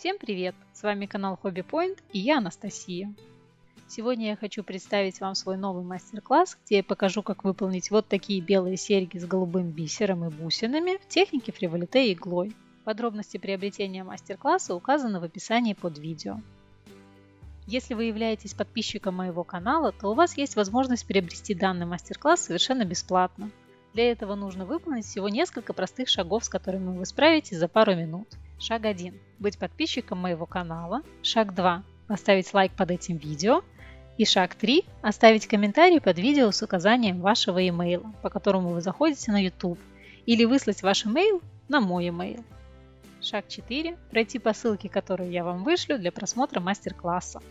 Всем привет! С вами канал Hobby Point и я Анастасия. Сегодня я хочу представить вам свой новый мастер-класс, где я покажу, как выполнить вот такие белые серьги с голубым бисером и бусинами в технике фриволите иглой. Подробности приобретения мастер-класса указаны в описании под видео. Если вы являетесь подписчиком моего канала, то у вас есть возможность приобрести данный мастер-класс совершенно бесплатно. Для этого нужно выполнить всего несколько простых шагов, с которыми вы справитесь за пару минут. Шаг 1. Быть подписчиком моего канала. Шаг 2. Оставить лайк под этим видео. И шаг 3. Оставить комментарий под видео с указанием вашего имейла, по которому вы заходите на YouTube. Или выслать ваш имейл на мой имейл. Шаг 4. Пройти по ссылке, которую я вам вышлю для просмотра мастер-класса.